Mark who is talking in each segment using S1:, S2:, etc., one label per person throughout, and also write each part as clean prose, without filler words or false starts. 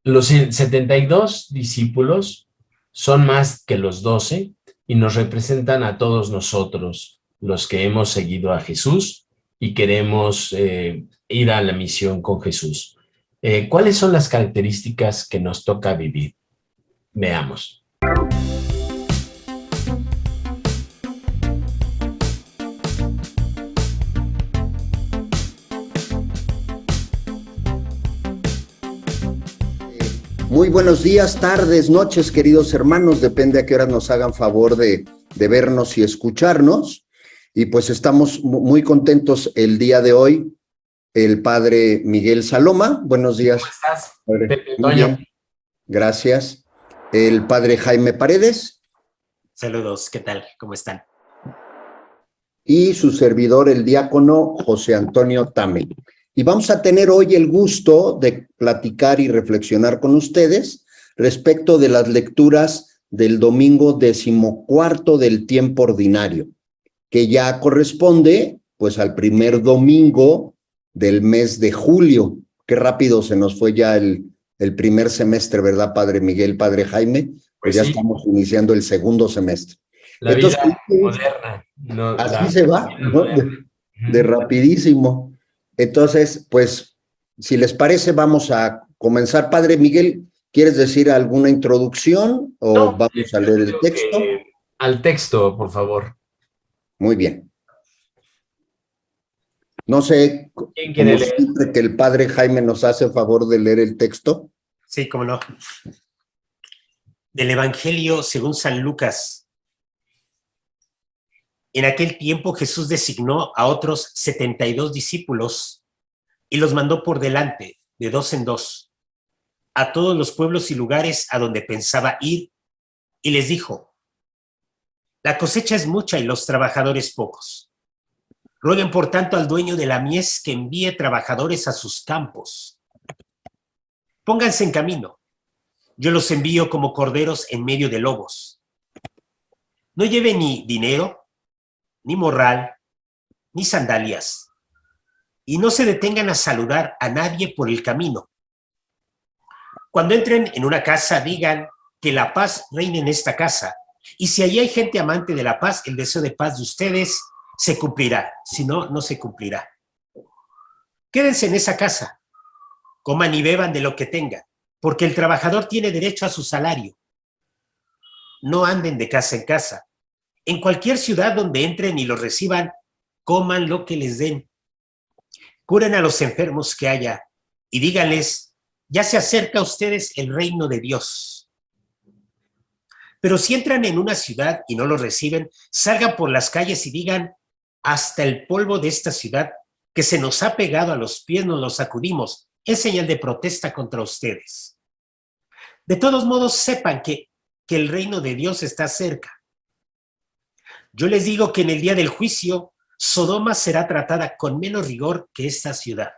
S1: Los 72 discípulos son más que los 12 y nos representan a todos nosotros, los que hemos seguido a Jesús y queremos ir a la misión con Jesús. ¿Cuáles son las características que nos toca vivir? Veamos.
S2: Muy buenos días, tardes, noches, queridos hermanos, depende a qué hora nos hagan favor de vernos y escucharnos. Y pues estamos muy contentos el día de hoy. El padre Miguel Saloma, buenos días.
S1: ¿Cómo estás,
S2: Padre?
S1: Pepe
S2: Muy
S1: Toño?
S2: bien, gracias. El padre Jaime Paredes.
S3: Saludos, ¿qué tal? ¿Cómo están?
S2: Y su servidor, el diácono José Antonio Tame. Y vamos a tener hoy el gusto de platicar y reflexionar con ustedes respecto de las lecturas del domingo 14 del tiempo ordinario, que ya corresponde pues al primer domingo del mes de julio. Qué rápido se nos fue ya el primer semestre, ¿verdad, padre Miguel, padre Jaime? Pues ya sí, estamos iniciando el segundo semestre.
S1: La
S2: Entonces,
S1: vida moderna. No,
S2: así se va, ¿no? De rapidísimo. Entonces, pues, si les parece, vamos a comenzar. Padre Miguel, ¿quieres decir alguna introducción o
S1: No,
S2: vamos a leer el texto?
S1: Al texto, por favor.
S2: Muy bien. No sé,
S1: ¿Quién quiere leer?
S2: Siempre que el padre Jaime nos hace favor de leer el texto.
S3: Sí, cómo no. Del Evangelio según San Lucas. En aquel tiempo Jesús designó a otros 72 discípulos y los mandó por delante, de dos en dos, a todos los pueblos y lugares a donde pensaba ir, y les dijo: la cosecha es mucha y los trabajadores pocos. Rueguen por tanto al dueño de la mies que envíe trabajadores a sus campos. Pónganse en camino. Yo los envío como corderos en medio de lobos. No lleven ni dinero, ni morral, ni sandalias, y no se detengan a saludar a nadie por el camino. Cuando entren en una casa, digan que la paz reine en esta casa, y si allí hay gente amante de la paz, el deseo de paz de ustedes se cumplirá, si no, no se cumplirá. Quédense en esa casa, coman y beban de lo que tengan, porque el trabajador tiene derecho a su salario. No anden de casa en casa. En cualquier ciudad donde entren y los reciban, coman lo que les den. Curen a los enfermos que haya y díganles: ya se acerca a ustedes el reino de Dios. Pero si entran en una ciudad y no los reciben, salgan por las calles y digan: hasta el polvo de esta ciudad que se nos ha pegado a los pies nos lo sacudimos, en señal de protesta contra ustedes. De todos modos, sepan que el reino de Dios está cerca. Yo les digo que en el día del juicio, Sodoma será tratada con menos rigor que esta ciudad.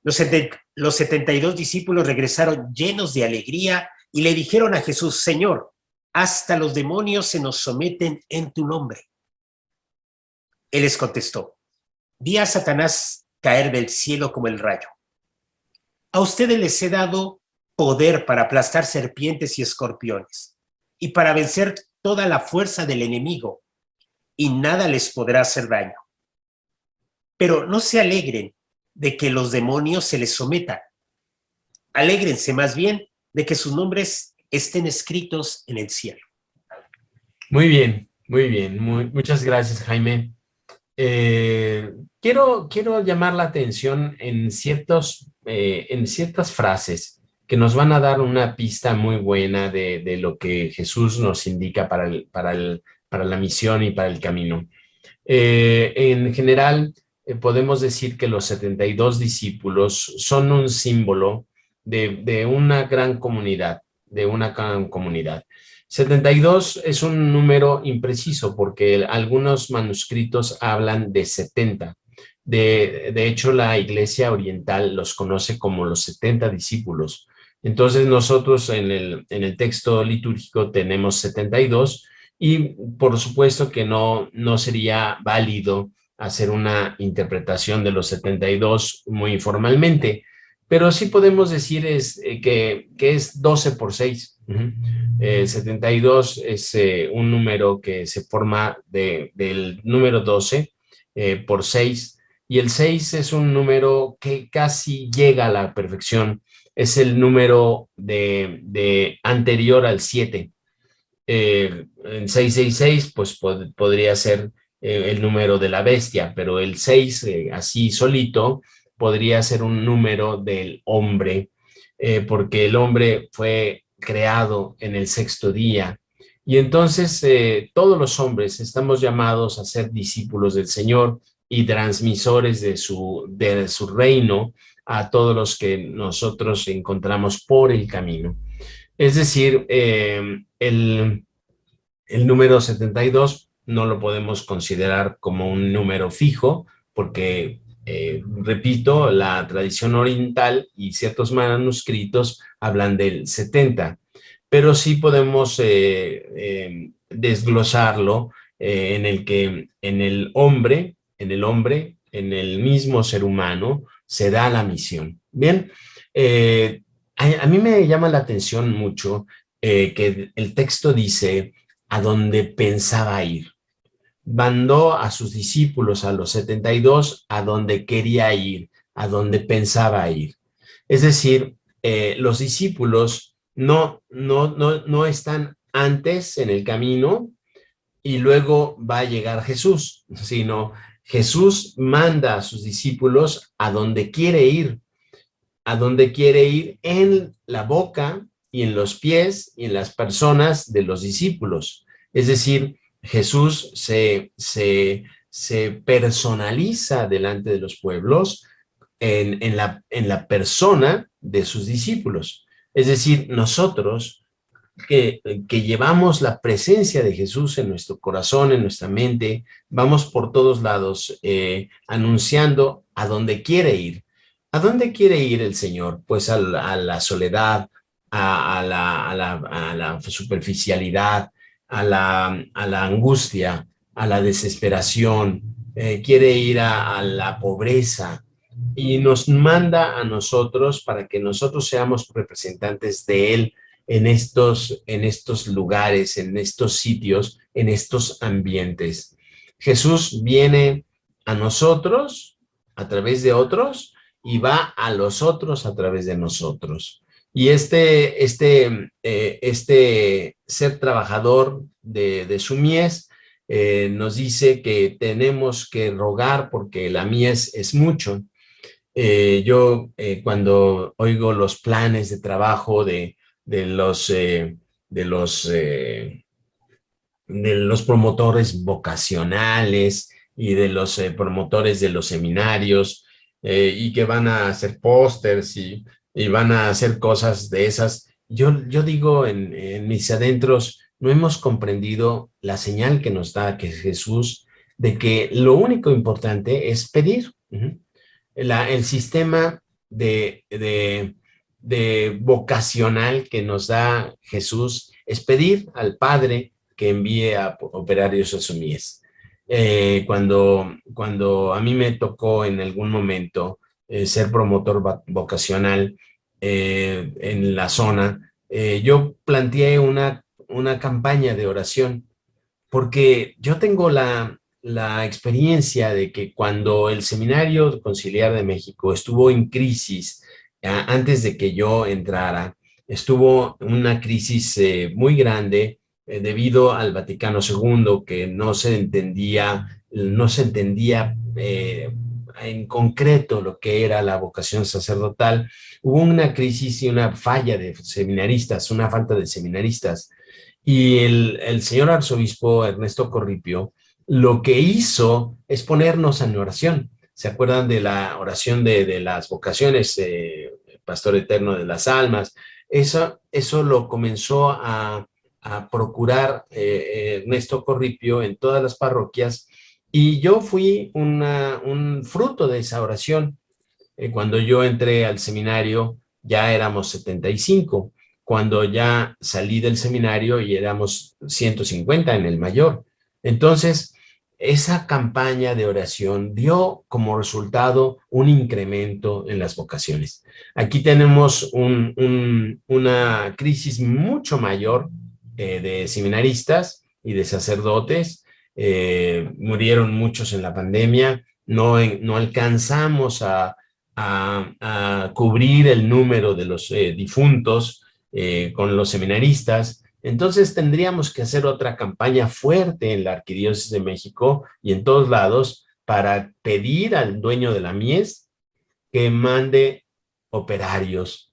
S3: Los 72 discípulos regresaron llenos de alegría y le dijeron a Jesús: Señor, hasta los demonios se nos someten en tu nombre. Él les contestó: vi a Satanás caer del cielo como el rayo. A ustedes les he dado poder para aplastar serpientes y escorpiones y para vencer toda la fuerza del enemigo, y nada les podrá hacer daño. Pero no se alegren de que los demonios se les sometan. Alégrense más bien de que sus nombres estén escritos en el cielo.
S1: Muy bien, muy bien. Muchas gracias, Jaime. Quiero llamar la atención en ciertas frases que nos van a dar una pista muy buena de lo que Jesús nos indica para la misión y para el camino. En general, podemos decir que los 72 discípulos son un símbolo de una gran comunidad, 72 es un número impreciso porque algunos manuscritos hablan de 70. De hecho, la Iglesia Oriental los conoce como los 70 discípulos. Entonces, nosotros en el texto litúrgico tenemos 72 y por supuesto que no sería válido hacer una interpretación de los 72 muy informalmente, pero sí podemos decir que es 12 por 6. 72 es un número que se forma del número 12 por 6, y el 6 es un número que casi llega a la perfección. Es el número anterior al 7. En 666, pues podría ser el número de la bestia, pero el 6, así solito, podría ser un número del hombre, porque el hombre fue creado en el sexto día. Y entonces todos los hombres estamos llamados a ser discípulos del Señor y transmisores de su reino a todos los que nosotros encontramos por el camino. Es decir, el número 72 no lo podemos considerar como un número fijo, porque, repito, la tradición oriental y ciertos manuscritos hablan del 70, pero sí podemos desglosarlo en el mismo ser humano, se da la misión. Bien, a mí me llama la atención mucho que el texto dice a donde pensaba ir. Mandó a sus discípulos, a los 72, a donde quería ir, a donde pensaba ir. Es decir, los discípulos no están antes en el camino y luego va a llegar Jesús, sino Jesús manda a sus discípulos a donde quiere ir en la boca y en los pies y en las personas de los discípulos. Es decir, Jesús se personaliza delante de los pueblos en la persona de sus discípulos. Es decir, nosotros que llevamos la presencia de Jesús en nuestro corazón, en nuestra mente, vamos por todos lados anunciando a dónde quiere ir. ¿A dónde quiere ir el Señor? Pues a la soledad, a la superficialidad, a la angustia, a la desesperación, quiere ir a la pobreza, y nos manda a nosotros para que nosotros seamos representantes de Él en estos lugares, en estos sitios, en estos ambientes. Jesús viene a nosotros a través de otros y va a los otros a través de nosotros. Y este ser trabajador de su mies nos dice que tenemos que rogar porque la mies es mucho. Yo cuando oigo los planes de trabajo de los promotores vocacionales y de los promotores de los seminarios, y que van a hacer pósters y van a hacer cosas de esas, yo digo en mis adentros, no hemos comprendido la señal que nos da que Jesús de que lo único importante es pedir. El sistema de vocacional que nos da Jesús es pedir al Padre que envíe a operarios a su mies. Cuando a mí me tocó en algún momento ser promotor vocacional en la zona, yo planteé una campaña de oración, porque yo tengo la experiencia de que cuando el Seminario Conciliar de México estuvo en crisis, antes de que yo entrara, estuvo una crisis muy grande debido al Vaticano II, que no se entendía en concreto lo que era la vocación sacerdotal. Hubo una crisis y una falla de seminaristas, una falta de seminaristas. Y el señor arzobispo Ernesto Corripio lo que hizo es ponernos en oración. ¿Se acuerdan de la oración de las vocaciones, Pastor Eterno de las Almas? Eso lo comenzó a procurar Ernesto Corripio en todas las parroquias, y yo fui un fruto de esa oración. Cuando yo entré al seminario ya éramos 75, cuando ya salí del seminario y éramos 150 en el mayor. Entonces, esa campaña de oración dio como resultado un incremento en las vocaciones. Aquí tenemos una crisis mucho mayor de seminaristas y de sacerdotes. Murieron muchos en la pandemia. No alcanzamos a cubrir el número de los difuntos con los seminaristas. Entonces tendríamos que hacer otra campaña fuerte en la Arquidiócesis de México y en todos lados para pedir al dueño de la mies que mande operarios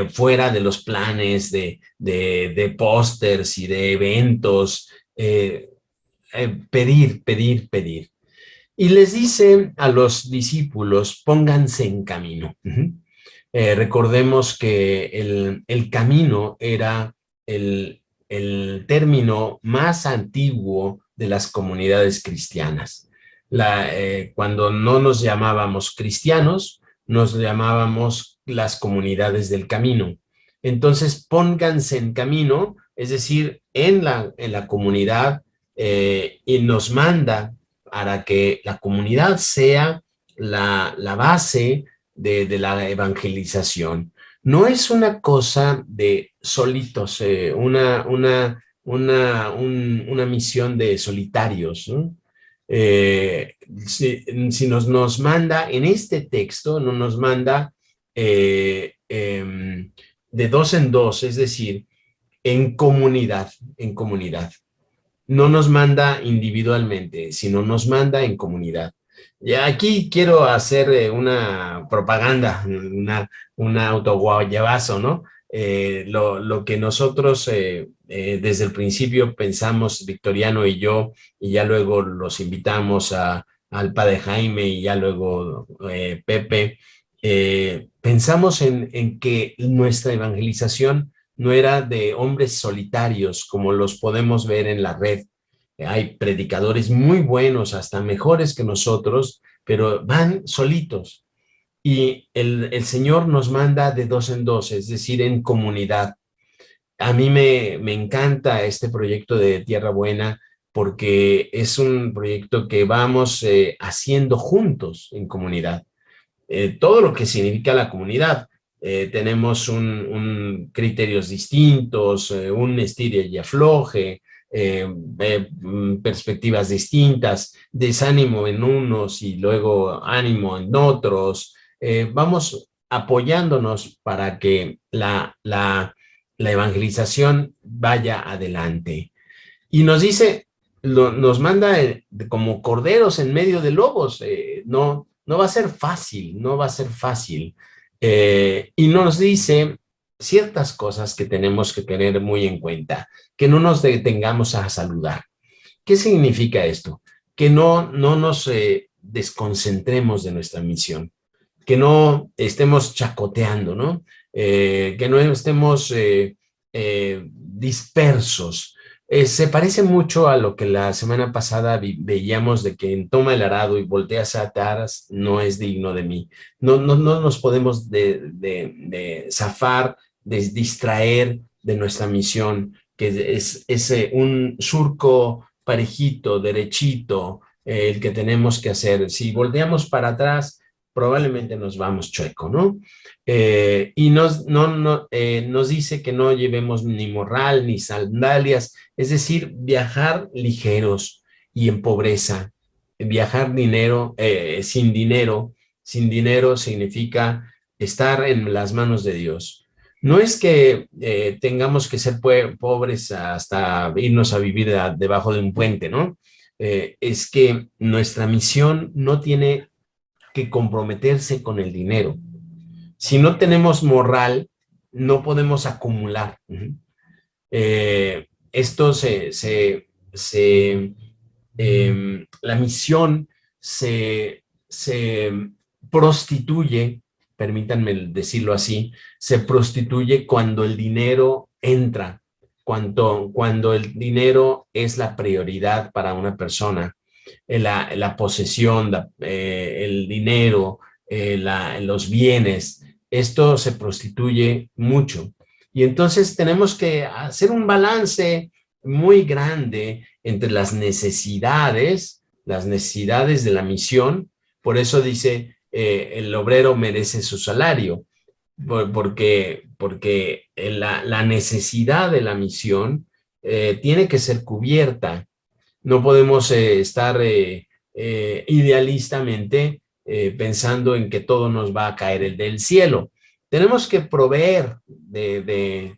S1: fuera de los planes de pósters y de eventos, pedir. Y les dice a los discípulos, pónganse en camino. Recordemos que el camino era el término más antiguo de las comunidades cristianas. Cuando no nos llamábamos cristianos, nos llamábamos las comunidades del camino. Entonces, pónganse en camino, es decir, en la comunidad, y nos manda para que la comunidad sea la base de la evangelización. No es una cosa de solitos, una misión de solitarios, ¿no? Si nos manda en este texto, no nos manda de dos en dos, es decir, en comunidad. No nos manda individualmente, sino nos manda en comunidad. Y aquí quiero hacer una propaganda, un autoguayabazo, ¿no? Lo que nosotros desde el principio pensamos, Victoriano y yo, y ya luego los invitamos al padre Jaime y ya luego Pepe, pensamos en que nuestra evangelización no era de hombres solitarios como los podemos ver en la red. Hay predicadores muy buenos, hasta mejores que nosotros, pero van solitos. Y el Señor nos manda de dos en dos, es decir, en comunidad. A mí me encanta este proyecto de Tierra Buena porque es un proyecto que vamos haciendo juntos en comunidad. Todo lo que significa la comunidad. Tenemos criterios distintos, un estire y afloje, perspectivas distintas, desánimo en unos y luego ánimo en otros. Vamos apoyándonos para que la evangelización vaya adelante. Y nos dice, nos manda como corderos en medio de lobos. No va a ser fácil, no va a ser fácil. Y nos dice ciertas cosas que tenemos que tener muy en cuenta, que no nos detengamos a saludar. ¿Qué significa esto? Que no nos desconcentremos de nuestra misión, que no estemos chacoteando, ¿no? Que no estemos dispersos. Se parece mucho a lo que la semana pasada veíamos de que en toma el arado y volteas atrás no es digno de mí. No nos podemos zafar, distraer de nuestra misión, que es un surco parejito, derechito, el que tenemos que hacer. Si volteamos para atrás, probablemente nos vamos chueco, ¿no? Y nos dice que no llevemos ni morral ni sandalias, es decir, viajar ligeros y en pobreza. Viajar sin dinero. Sin dinero significa estar en las manos de Dios. No es que tengamos que ser pobres hasta irnos a vivir debajo de un puente, ¿no? Es que nuestra misión no tiene que comprometerse con el dinero. Si no tenemos moral, no podemos acumular. La misión se prostituye, permítanme decirlo así, se prostituye cuando el dinero entra, cuando el dinero es la prioridad para una persona. La posesión, el dinero, los bienes, esto se prostituye mucho. Y entonces tenemos que hacer un balance muy grande entre las necesidades de la misión. Por eso dice, el obrero merece su salario, porque la necesidad de la misión tiene que ser cubierta. No podemos estar idealistamente pensando en que todo nos va a caer del cielo. Tenemos que proveer de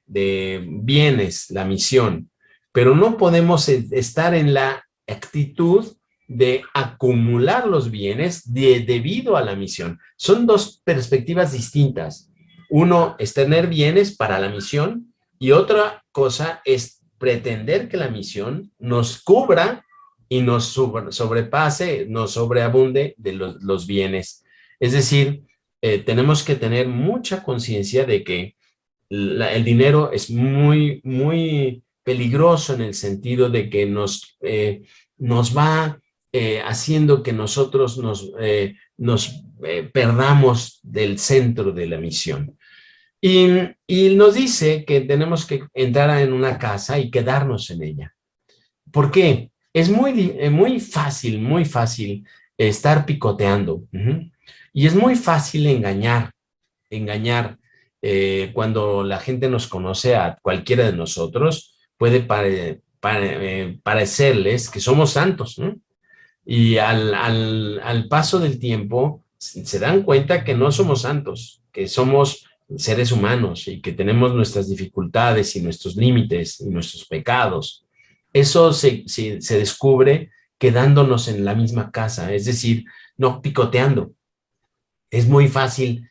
S1: bienes la misión, pero no podemos estar en la actitud de acumular los bienes debido a la misión. Son dos perspectivas distintas. Uno es tener bienes para la misión y otra cosa es pretender que la misión nos cubra y nos sobrepase, nos sobreabunde de los bienes. Es decir, tenemos que tener mucha conciencia de que el dinero es muy, muy peligroso en el sentido de que nos va haciendo que nosotros nos perdamos del centro de la misión. Y nos dice que tenemos que entrar en una casa y quedarnos en ella. ¿Por qué? Es muy fácil estar picoteando. Y es muy fácil engañar. Cuando la gente nos conoce a cualquiera de nosotros, puede parecerles que somos santos, ¿no? Y al paso del tiempo se dan cuenta que no somos santos, que somos seres humanos y que tenemos nuestras dificultades y nuestros límites y nuestros pecados. Eso se descubre quedándonos en la misma casa, es decir, no picoteando. Es muy fácil,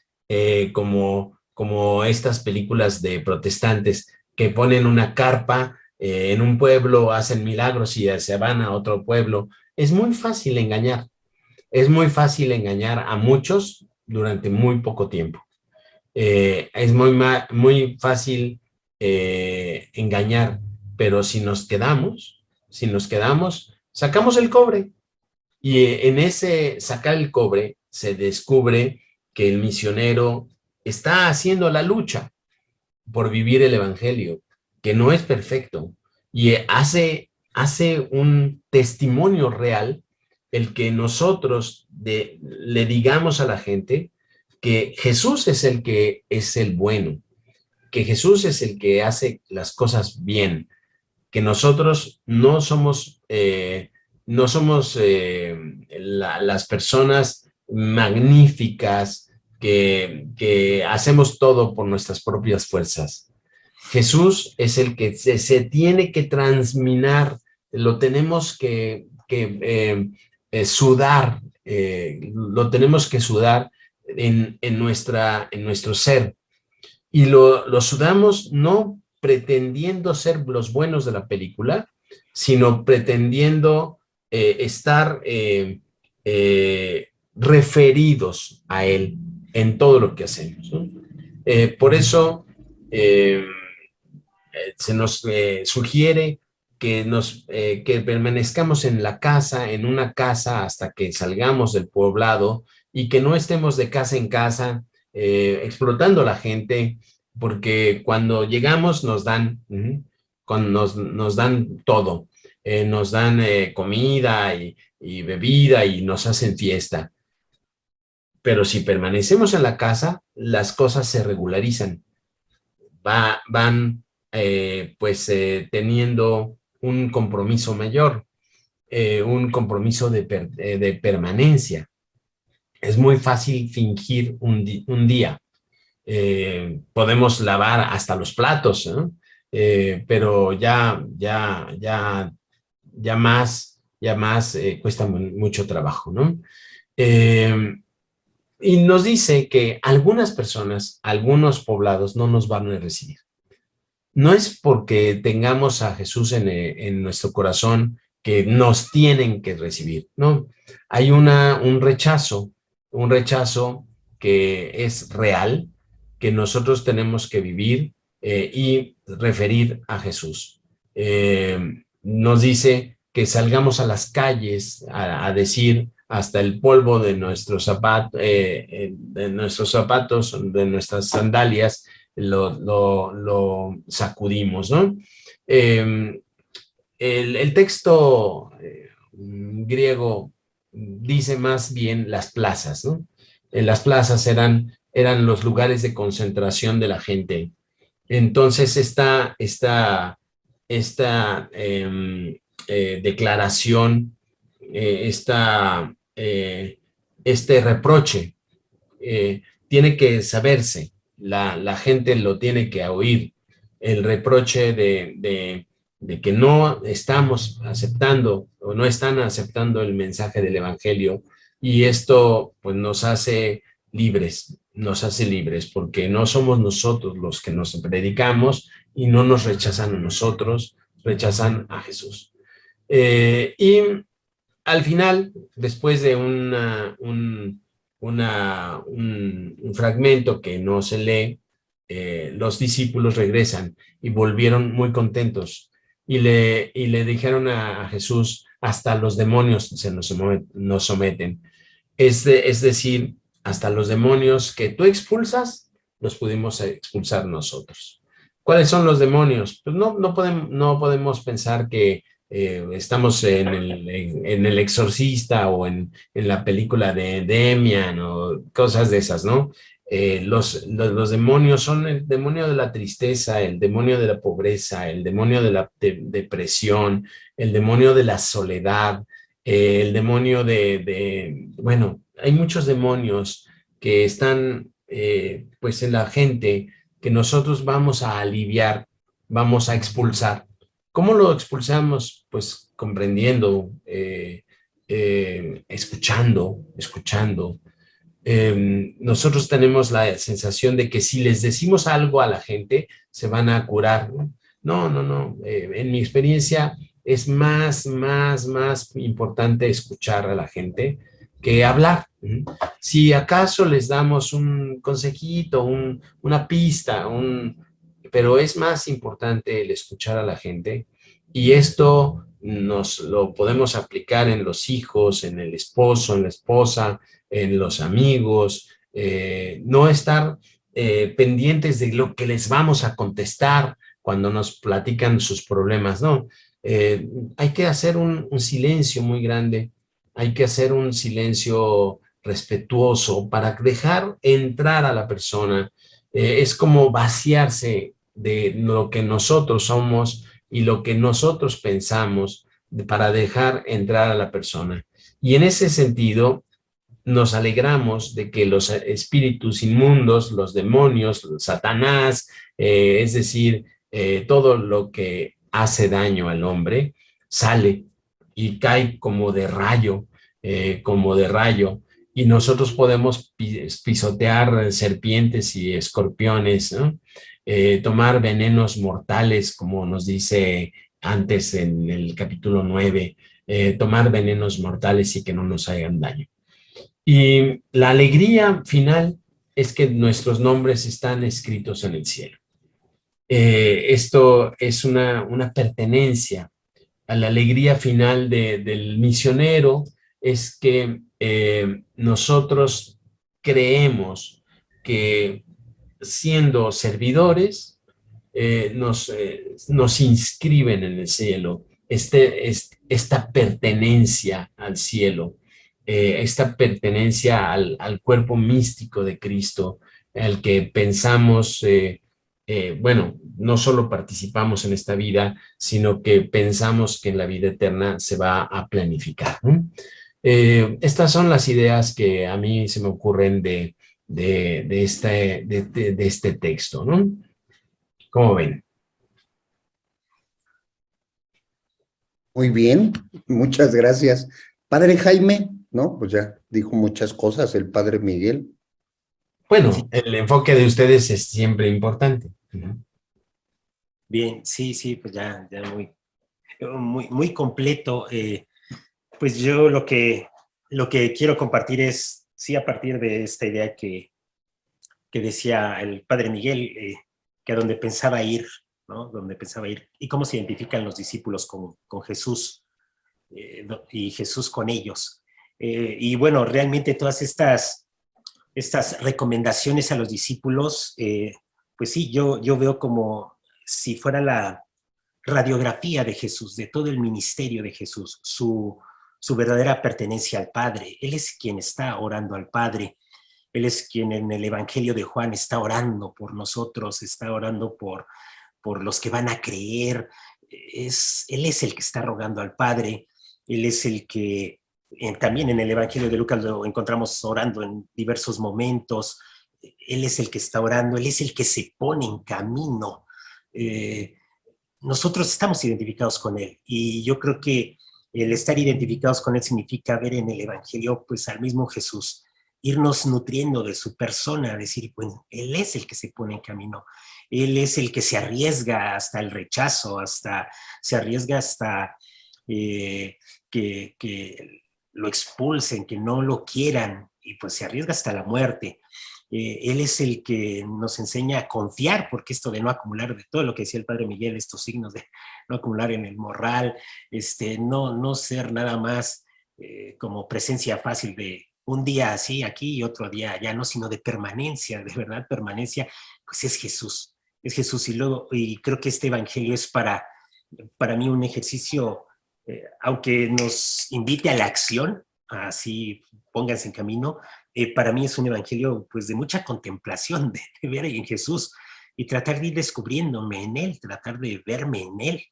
S1: como estas películas de protestantes que ponen una carpa en un pueblo, hacen milagros y se van a otro pueblo. Es muy fácil engañar. Es muy fácil engañar a muchos durante muy poco tiempo. Es muy fácil engañar, pero si nos quedamos, sacamos el cobre. Y en ese sacar el cobre se descubre que el misionero está haciendo la lucha por vivir el evangelio, que no es perfecto, y hace un testimonio real el que nosotros le digamos a la gente que Jesús es el que es el bueno, que Jesús es el que hace las cosas bien, que nosotros no somos las personas magníficas que hacemos todo por nuestras propias fuerzas. Jesús es el que se tiene que transminar, lo tenemos que sudar, lo tenemos que sudar en nuestro ser. Y lo sudamos no pretendiendo ser los buenos de la película, sino pretendiendo estar referidos a Él en todo lo que hacemos, ¿no? Por eso se nos sugiere que permanezcamos en una casa hasta que salgamos del poblado y que no estemos de casa en casa explotando a la gente, porque cuando llegamos nos dan todo, nos dan comida y bebida y nos hacen fiesta. Pero si permanecemos en la casa, las cosas se regularizan. Van teniendo un compromiso mayor, un compromiso de permanencia. Es muy fácil fingir un día. Podemos lavar hasta los platos, ¿no? Pero ya más cuesta mucho trabajo, ¿no? Y nos dice que algunas personas, algunos poblados no nos van a recibir. No es porque tengamos a Jesús en nuestro corazón que nos tienen que recibir, ¿no? Hay un rechazo que es real, que nosotros tenemos que vivir y referir a Jesús. Nos dice que salgamos a las calles a decir hasta el polvo de nuestros zapatos, de nuestras sandalias, lo sacudimos, ¿no? el texto griego dice más bien las plazas, ¿no? Las plazas eran los lugares de concentración de la gente. Entonces, esta declaración, este reproche, tiene que saberse, la gente lo tiene que oír, el reproche de que no estamos aceptando o no están aceptando el mensaje del Evangelio, y esto pues nos hace libres, porque no somos nosotros los que nos predicamos y no nos rechazan a nosotros, rechazan a Jesús. Y al final, después de un fragmento que no se lee, los discípulos regresan y volvieron muy contentos y le dijeron a Jesús: hasta los demonios nos someten. Es decir, hasta los demonios que tú expulsas, los pudimos expulsar nosotros. ¿Cuáles son los demonios? Pues no podemos pensar que estamos en el Exorcista o en la película de Demian o cosas de esas, ¿no? Los demonios son el demonio de la tristeza, el demonio de la pobreza, el demonio de la depresión, el demonio de la soledad, el demonio bueno, hay muchos demonios que están pues en la gente, que nosotros vamos a aliviar, vamos a expulsar. ¿Cómo lo expulsamos? Pues comprendiendo, escuchando. Nosotros tenemos la sensación de que si les decimos algo a la gente, se van a curar. No. En mi experiencia es más importante escuchar a la gente que hablar. Si acaso les damos un consejito, una pista, pero es más importante el escuchar a la gente, y esto nos lo podemos aplicar en los hijos, en el esposo, en la esposa, en los amigos, no estar pendientes de lo que les vamos a contestar cuando nos platican sus problemas, no. Hay que hacer un silencio muy grande, hay que hacer un silencio respetuoso para dejar entrar a la persona. Es como vaciarse de lo que nosotros somos y lo que nosotros pensamos para dejar entrar a la persona. Y en ese sentido, nos alegramos de que los espíritus inmundos, los demonios, Satanás, es decir, todo lo que hace daño al hombre, sale y cae como de rayo, y nosotros podemos pisotear serpientes y escorpiones, ¿no? Tomar venenos mortales, como nos dice antes en el capítulo 9, tomar venenos mortales y que no nos hagan daño. Y la alegría final es que nuestros nombres están escritos en el cielo. Esto es una pertenencia. A la alegría final del misionero es que nosotros creemos que, siendo servidores, nos inscriben en el cielo, esta pertenencia al cielo, esta pertenencia al cuerpo místico de Cristo, al que pensamos, bueno, no solo participamos en esta vida, sino que pensamos que en la vida eterna se va a planificar, ¿no? Estas son las ideas que a mí se me ocurren de este texto, ¿no? ¿Cómo ven?
S2: Muy bien, muchas gracias. Padre Jaime, ¿no? Pues ya dijo muchas cosas el Padre Miguel.
S1: Bueno,
S3: Sí.
S1: el enfoque de ustedes es siempre importante.
S3: Bien, sí, pues ya muy completo. Pues yo lo que quiero compartir es, sí, a partir de esta idea que decía el Padre Miguel, que a donde pensaba ir, ¿no? Donde pensaba ir, y cómo se identifican los discípulos con Jesús, y Jesús con ellos. Y bueno, realmente todas estas recomendaciones a los discípulos, pues sí, yo veo como si fuera radiografía de Jesús, de todo el ministerio de Jesús, su verdadera pertenencia al Padre. Él es quien está orando al Padre. Él es quien en el Evangelio de Juan está orando por nosotros, está orando por los que van a creer. Él es el que está rogando al Padre. Él es el que también en el Evangelio de Lucas lo encontramos orando en diversos momentos. Él es el que está orando, Él es el que se pone en camino. Nosotros estamos identificados con Él, y yo creo que el estar identificados con Él significa ver en el Evangelio pues al mismo Jesús, irnos nutriendo de su persona, decir, bueno, Él es el que se pone en camino, Él es el que se arriesga hasta el rechazo, se arriesga hasta que lo expulsen, que no lo quieran, y pues se arriesga hasta la muerte. Él es el que nos enseña a confiar, porque esto de no acumular, de todo lo que decía el Padre Miguel, estos signos de no acumular en el morral, no ser nada más como presencia fácil de un día así aquí y otro día allá, no, sino de permanencia, de verdad permanencia, pues es Jesús, y creo que este evangelio es para mí un ejercicio, aunque nos invite a la acción, así pónganse en camino, para mí es un evangelio pues de mucha contemplación, de ver en Jesús y tratar de ir descubriéndome en Él, tratar de verme en Él,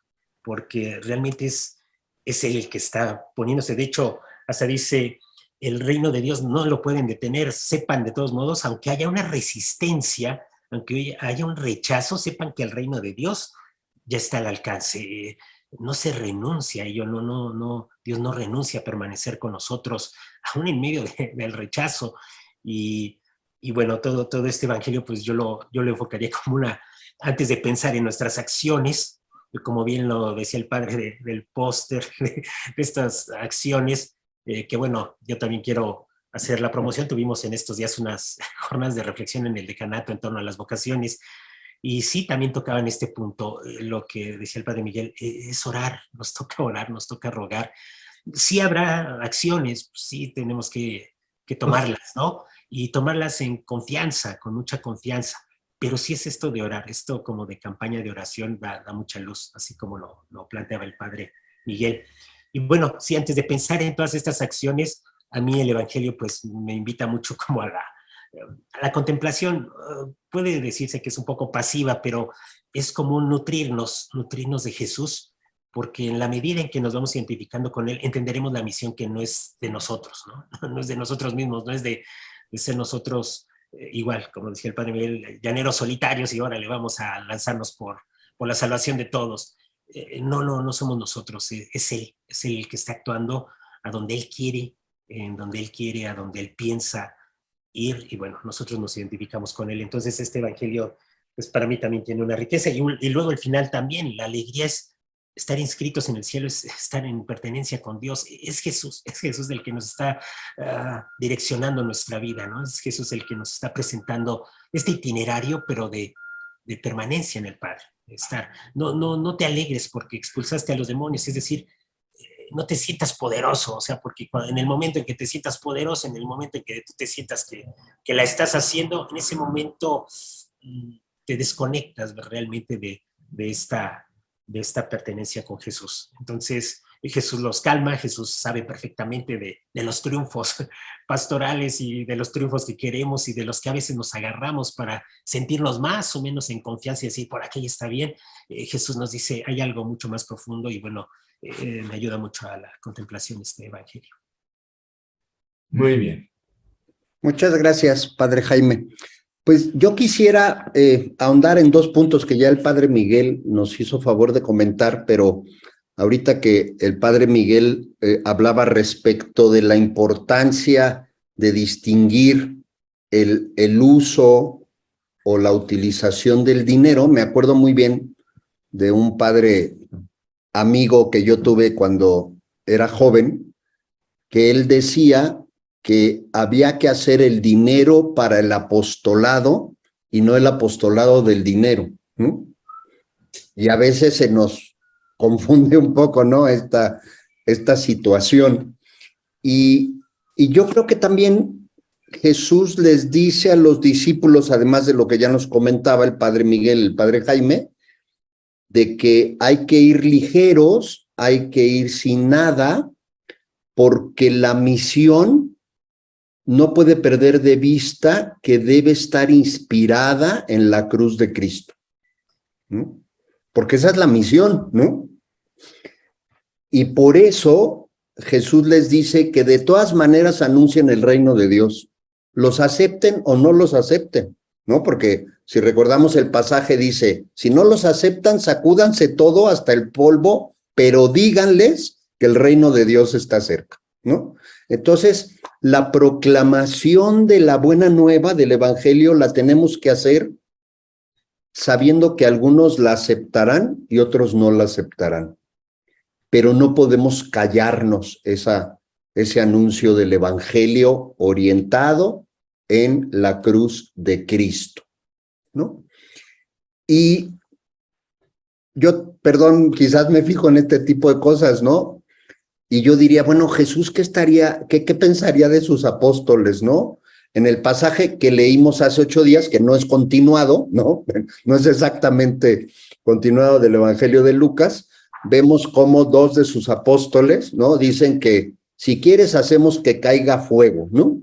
S3: porque realmente es Él el que está poniéndose. De hecho, hasta dice, el reino de Dios no lo pueden detener, sepan de todos modos, aunque haya una resistencia, aunque haya un rechazo, sepan que el reino de Dios ya está al alcance. No se renuncia, Dios no renuncia a permanecer con nosotros, aún en medio del rechazo. Y bueno, todo este evangelio, pues yo lo enfocaría como antes de pensar en nuestras acciones, como bien lo decía el padre del póster, de estas acciones, que bueno, yo también quiero hacer la promoción. Tuvimos en estos días unas jornadas de reflexión en el decanato en torno a las vocaciones, y sí, también tocaba en este punto lo que decía el Padre Miguel, es orar, nos toca rogar. Sí habrá acciones, sí tenemos que tomarlas, ¿no? Y tomarlas en confianza, con mucha confianza. Pero sí es esto de orar, esto como de campaña de oración da mucha luz, así como lo planteaba el Padre Miguel. Y bueno, sí, antes de pensar en todas estas acciones, a mí el Evangelio pues me invita mucho como a la contemplación. Puede decirse que es un poco pasiva, pero es como nutrirnos de Jesús, porque en la medida en que nos vamos identificando con Él, entenderemos la misión que no es de nosotros, ¿no? No es de nosotros mismos, no es de ser nosotros igual, como decía el Padre Miguel, llaneros solitarios y ahora le vamos a lanzarnos por la salvación de todos. No somos nosotros, es Él el que está actuando a donde Él quiere, en donde Él quiere, a donde Él piensa ir, y bueno, nosotros nos identificamos con Él. Entonces este evangelio pues para mí también tiene una riqueza, y luego el final también, la alegría es estar inscritos en el cielo, es estar en pertenencia con Dios. Es Jesús el que nos está direccionando nuestra vida, ¿no? Es Jesús el que nos está presentando este itinerario, pero de permanencia en el Padre. No te alegres porque expulsaste a los demonios, es decir, no te sientas poderoso, o sea, porque en el momento en que te sientas poderoso, en el momento en que tú te sientas que la estás haciendo, en ese momento te desconectas realmente de esta pertenencia con Jesús. Entonces, Jesús los calma, Jesús sabe perfectamente de los triunfos pastorales y de los triunfos que queremos y de los que a veces nos agarramos para sentirnos más o menos en confianza y decir, por aquí está bien. Jesús nos dice, hay algo mucho más profundo, y bueno, me ayuda mucho a la contemplación de este evangelio.
S1: Muy bien.
S2: Muchas gracias, Padre Jaime. Pues yo quisiera ahondar en dos puntos que ya el Padre Miguel nos hizo favor de comentar, pero ahorita que el Padre Miguel hablaba respecto de la importancia de distinguir el uso o la utilización del dinero, me acuerdo muy bien de un padre amigo que yo tuve cuando era joven, que él decía que había que hacer el dinero para el apostolado y no el apostolado del dinero, ¿no? Y a veces se nos confunde un poco, ¿no? Esta situación. Y yo creo que también Jesús les dice a los discípulos, además de lo que ya nos comentaba el Padre Miguel, el Padre Jaime, de que hay que ir ligeros, hay que ir sin nada, porque la misión no puede perder de vista que debe estar inspirada en la cruz de Cristo, ¿no? Porque esa es la misión, ¿no? Y por eso Jesús les dice que de todas maneras anuncien el reino de Dios, los acepten o no los acepten, ¿no? Porque si recordamos el pasaje dice, si no los aceptan, sacúdanse todo hasta el polvo, pero díganles que el reino de Dios está cerca, ¿no? Entonces, la proclamación de la buena nueva del evangelio la tenemos que hacer sabiendo que algunos la aceptarán y otros no la aceptarán. Pero no podemos callarnos ese anuncio del evangelio orientado en la cruz de Cristo, ¿no? Y yo, perdón, quizás me fijo en este tipo de cosas, ¿no? Y yo diría, bueno, Jesús, ¿qué pensaría de sus apóstoles, no? En el pasaje que leímos hace 8 días, que no es continuado, ¿no? No es exactamente continuado del Evangelio de Lucas, vemos cómo 2 de sus apóstoles, ¿no? Dicen que si quieres hacemos que caiga fuego, ¿no?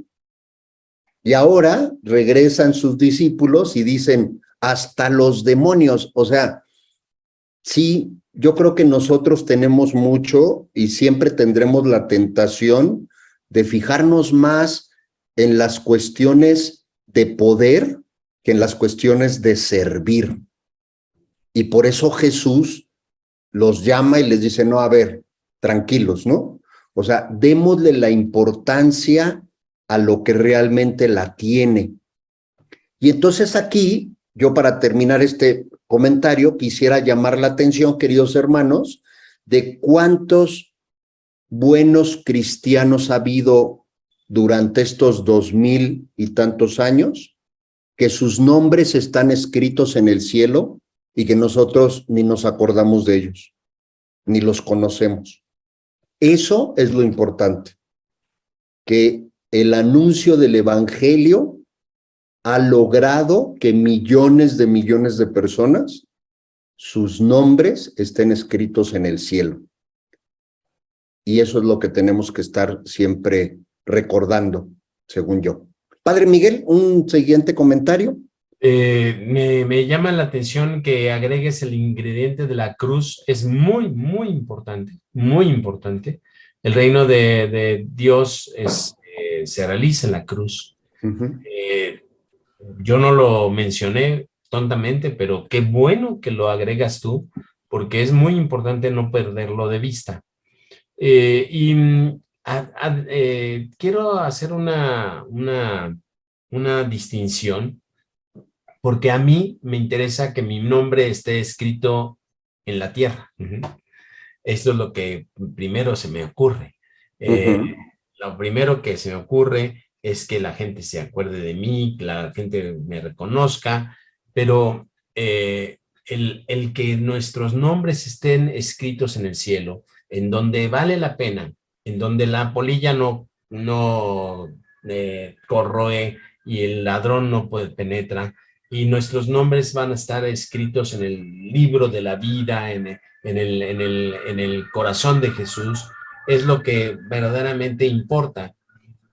S2: Y ahora regresan sus discípulos y dicen, hasta los demonios, o sea, sí, yo creo que nosotros tenemos mucho y siempre tendremos la tentación de fijarnos más en las cuestiones de poder que en las cuestiones de servir. Y por eso Jesús los llama y les dice, no, a ver, tranquilos, ¿no? O sea, démosle la importancia a lo que realmente la tiene. Y entonces aquí, yo para terminar este comentario, quisiera llamar la atención, queridos hermanos, de cuántos buenos cristianos ha habido durante estos 2000 y tantos años, que sus nombres están escritos en el cielo y que nosotros ni nos acordamos de ellos, ni los conocemos. Eso es lo importante, que el anuncio del evangelio ha logrado que millones de personas, sus nombres estén escritos en el cielo. Y eso es lo que tenemos que estar siempre recordando, según yo. Padre Miguel, un siguiente comentario.
S1: Me llama la atención que agregues el ingrediente de la cruz. Es muy, muy importante, muy importante. El reino de Dios se realiza en la cruz. Yo no lo mencioné tontamente, pero qué bueno que lo agregas tú, porque es muy importante no perderlo de vista. Quiero hacer una distinción, porque a mí me interesa que mi nombre esté escrito en la tierra. Esto es lo que primero se me ocurre. Lo primero que se me ocurre es que la gente se acuerde de mí, que la gente me reconozca, pero el que nuestros nombres estén escritos en el cielo, en donde vale la pena, en donde la polilla no corroe y el ladrón no penetra, y nuestros nombres van a estar escritos en el libro de la vida, en el corazón de Jesús, es lo que verdaderamente importa.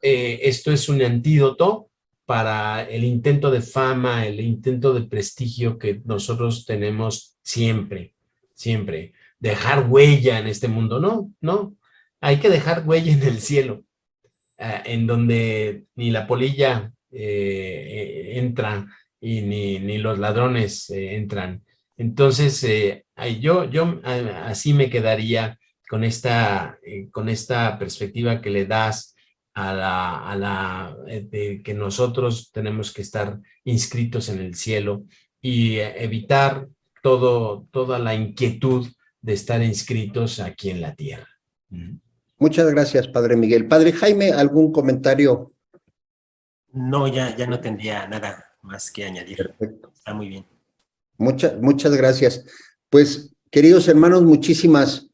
S1: Esto es un antídoto para el intento de fama, el intento de prestigio que nosotros tenemos siempre, siempre. Dejar huella en este mundo, no. Hay que dejar huella en el cielo, en donde ni la polilla entra y ni los ladrones entran. Entonces, yo así me quedaría con esta perspectiva que le das de que nosotros tenemos que estar inscritos en el cielo y evitar toda la inquietud de estar inscritos aquí en la tierra.
S2: Muchas gracias, Padre Miguel. Padre Jaime, ¿algún comentario?
S3: No, ya no tendría nada más que añadir.
S2: Perfecto.
S3: Está muy bien.
S2: Muchas gracias. Pues, queridos hermanos, muchísimas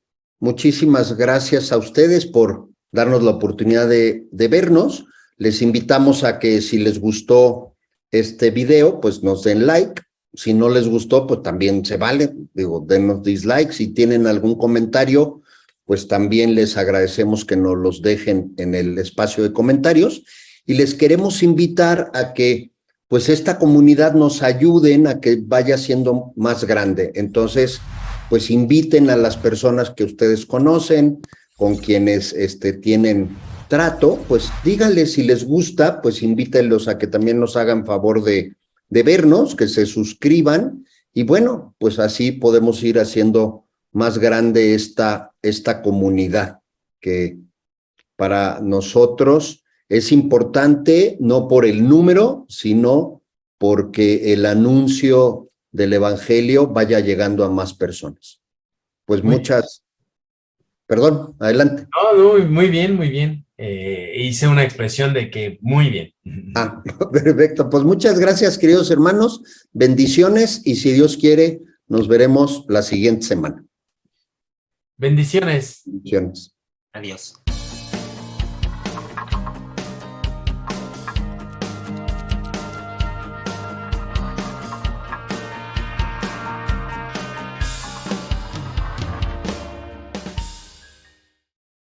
S2: gracias a ustedes por darnos la oportunidad de vernos. Les invitamos a que si les gustó este video, pues nos den like, si no les gustó, pues también se vale, digo, denos dislike. Si tienen algún comentario, pues también les agradecemos que nos los dejen en el espacio de comentarios y les queremos invitar a que pues esta comunidad nos ayuden a que vaya siendo más grande. Entonces, pues inviten a las personas que ustedes conocen, con quienes tienen trato, pues díganles si les gusta, pues invítenlos a que también nos hagan favor de vernos, que se suscriban, y bueno, pues así podemos ir haciendo más grande esta comunidad, que para nosotros es importante no por el número, sino porque el anuncio del evangelio vaya llegando a más personas. Pues muchas... Perdón, adelante.
S1: No, muy bien, muy bien. Hice una expresión de que muy bien.
S2: Ah, perfecto. Pues muchas gracias, queridos hermanos. Bendiciones y si Dios quiere, nos veremos la siguiente semana.
S1: Bendiciones.
S2: Bendiciones.
S3: Adiós.